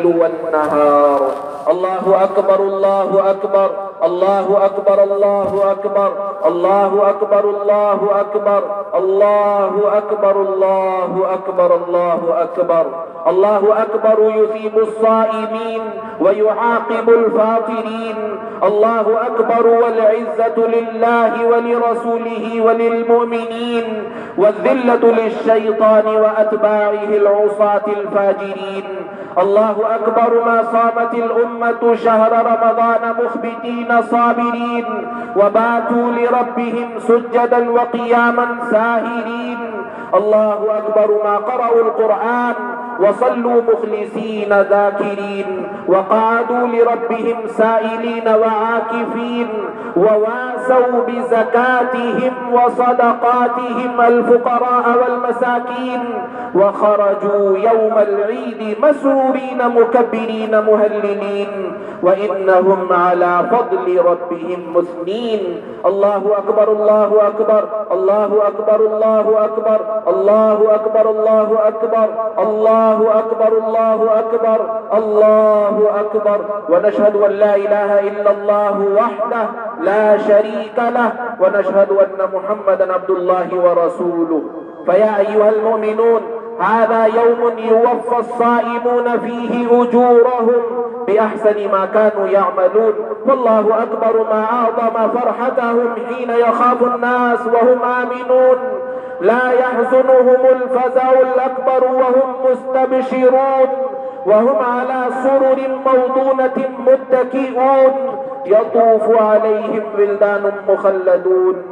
الليل والنهار. الله أكبر الله أكبر الله أكبر الله أكبر الله أكبر الله أكبر الله أكبر الله أكبر الله أكبر الله أكبر يثيب الصائمين ويعاقب الفاطرين. الله أكبر والعزة لله ولرسوله وللمؤمنين والذلة للشيطان وأتباعه العصاة الفاجرين. الله أكبر ما صامت الأمة شهر رمضان مخبتين صابرين وباتوا لربهم سجدا وقياما ساهرين. الله أكبر ما قرأوا القرآن وصلوا مخلصين ذاكرين وقعدوا لربهم سائلين وعاكفين وواسوا بزكاتهم وصدقاتهم الفقراء والمساكين وخرجوا يوم العيد مسرورين مكبرين مهللين وإنهم على فضل ربهم مثنين. الله أكبر الله أكبر الله أكبر الله أكبر الله أكبر الله أكبر الله أكبر الله أكبر الله أكبر. ونشهد أن لا إله إلا الله وحده لا شريك له ونشهد أن محمدا عبد الله ورسوله. فيا أيها المؤمنون هذا يوم يوفى الصائمون فيه أجورهم بأحسن ما كانوا يعملون. والله أكبر ما أعظم فرحتهم حين يخاف الناس وهم آمنون لا يحزنهم الفزع الأكبر وهم مستبشرون وهم على سرر موضونة متكئون يطوف عليهم ولدان مخلدون.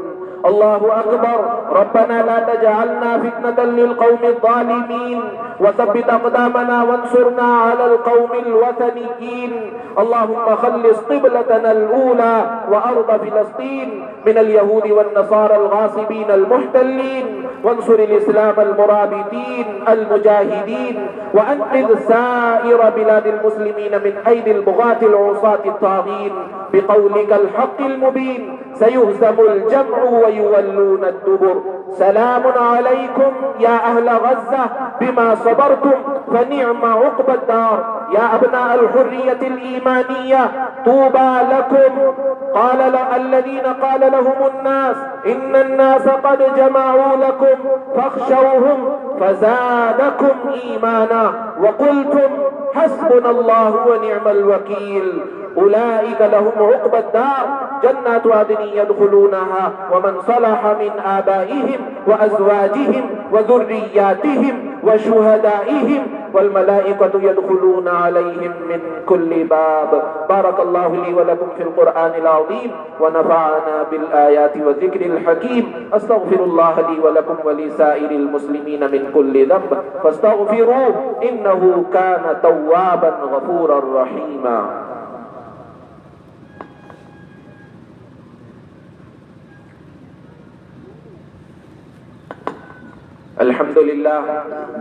الله أكبر. ربنا لا تجعلنا فتنة للقوم الظالمين وثبت أقدامنا وانصرنا على القوم الوثنيين. اللهم خلص قبلتنا الأولى وأرض فلسطين من اليهود والنصارى الغاصبين المحتلين وانصر الإسلام المرابطين المجاهدين وأنقذ سائر بلاد المسلمين من أيدي البغاة العصاة الطاغين بقولك الحق المبين سيهزم الجمع ويولون الدبر. سلام عليكم يا أهل غزة بما صبرتم فنعم عقبى الدار. يا أبناء الحرية الإيمانية طوبى لكم. قال الذين قال لهم الناس إن الناس قد جمعوا لكم فاخشوهم فزادكم إيمانا وقلتم حسبنا الله ونعم الوكيل. أولئك لهم عقبى الدار جنات عدن يدخلونها ومن صلح من آبائهم وأزواجهم وذرياتهم وشهدائهم والملائكة يدخلون عليهم من كل باب. بارك الله لي ولكم في القرآن العظيم ونفعنا بالآيات والذكر الحكيم. أستغفر الله لي ولكم ولسائر المسلمين من كل ذنب فاستغفروه إنه كان توابا غفورا رحيما.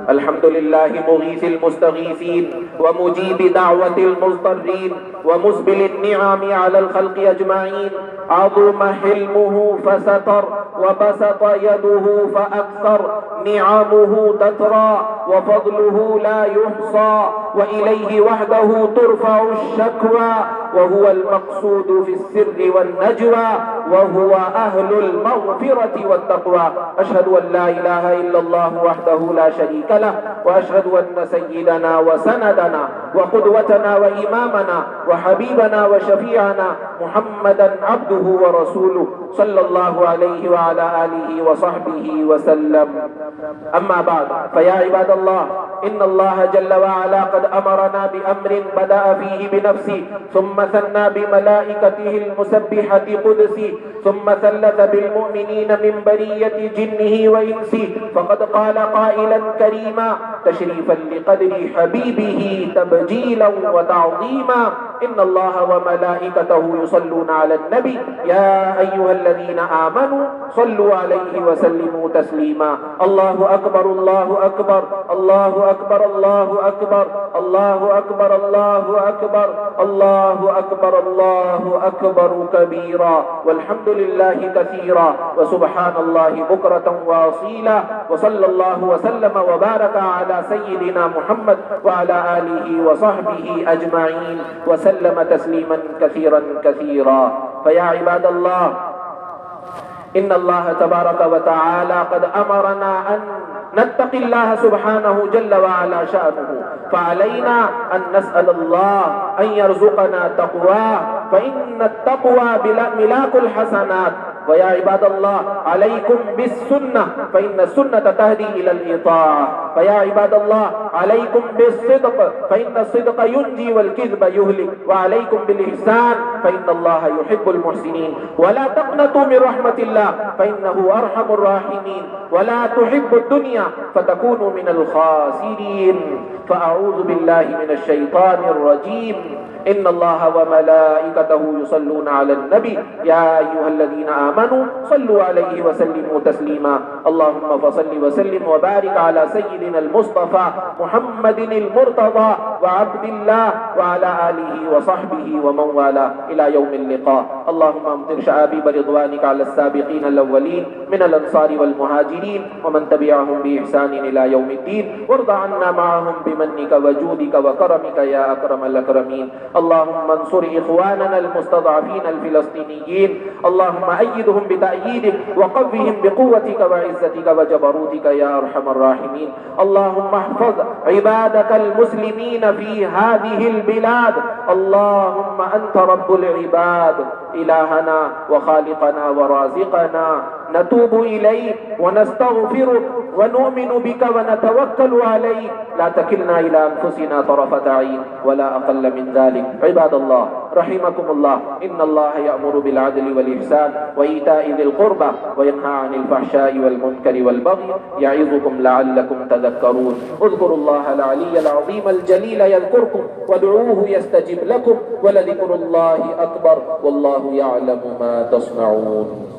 الحمد لله مغيث المستغيثين ومجيب دعوة المضطرين ومسبل النعم على الخلق أجمعين. عظم حلمه فستر وبسط يده فأكثر. نعمه تترى وفضله لا يحصى وإليه وحده ترفع الشكوى وهو المقصود في السر والنجوى وهو أهل المغفرة والتقوى. أشهد أن لا إله إلا الله وحده لا شريك له وأشهد أن سيدنا وسندنا وقدوتنا وإمامنا وحبيبنا وشفيعنا محمدا عبده ورسوله صلى الله عليه وعلى آله وصحبه وسلم. أما بعد فيا عباد الله إن الله جل وعلا قد أمرنا بأمر بدأ فيه بنفسه ثم ثنى بملائكته المسبحة قدسه ثم ثلث بالمؤمنين من برية جنه وإنسه. فقد قال قائلا كريما تشريفا لقدر حبيبه تبجيلا وتعظيما إن الله وملائكته يصلون على النبي يا أيها الذين آمنوا صلوا عليه وسلموا تسليما. الله أكبر الله أكبر الله أكبر الله أكبر الله أكبر الله أكبر الله أكبر الله أكبر كبيرا والحمد لله كثيرا وسبحان الله بكرة وأصيلا. وصلى الله وسلم وبارك على سيدنا محمد وعلى آله وصحبه أجمعين وسلم تسليما كثيرا كثيرا. فيا عباد الله، إن الله تبارك وتعالى قد أمرنا أن نتقي الله سبحانه جل وعلا شأنه، فعلينا أن نسأل الله أن يرزقنا تقواه، فإن التقوى ملاك الحسنات. ويا عباد الله، عليكم بالسنة فإن السنة تهدي إلى الإطاعة. فيا عباد الله، عليكم بالصدق فإن الصدق ينجي والكذب يهلك. وعليكم بالإحسان فإن الله يحب المحسنين. ولا تقنطوا من رحمة الله فإنه أرحم الراحمين. ولا تحبوا الدنيا فتكونوا من الخاسرين. فأعوذ بالله من الشيطان الرجيم. إن الله وملائكته يصلون على النبي يا أيها الذين آمنوا صلوا عليه وسلموا تسليما. اللهم فصل وسلم وبارك على سيدنا المصطفى محمد المرتضى وعبد الله وعلى آله وصحبه ومن والاه إلى يوم اللقاء. اللهم امطر شعابيب رضوانك على السابقين الأولين من الأنصار والمهاجرين ومن تبعهم بإحسان إلى يوم الدين، وارض عنا معهم بمنك وجودك وكرمك يا أكرم الأكرمين. اللهم انصر إخواننا المستضعفين الفلسطينيين، اللهم أيدهم بتأييدك وقوهم بقوتك وعزتك وجبروتك يا أرحم الراحمين. اللهم احفظ عبادك المسلمين في هذه البلاد. اللهم أنت رب العباد، إلهنا وخالقنا ورازقنا، نتوب إليك ونستغفرك ونؤمن بك ونتوكل عليك. لا تكلنا إلى أنفسنا طرفة عين ولا أقل من ذلك. عباد الله رحمكم الله، إن الله يأمر بالعدل والإحسان وإيتاء ذي القربى وينهى عن الفحشاء والمنكر والبغي يعظكم لعلكم تذكرون. اذكروا الله العلي العظيم الجليل يذكركم وادعوه يستجب لكم ولذكر الله أكبر والله يعلم ما تصنعون.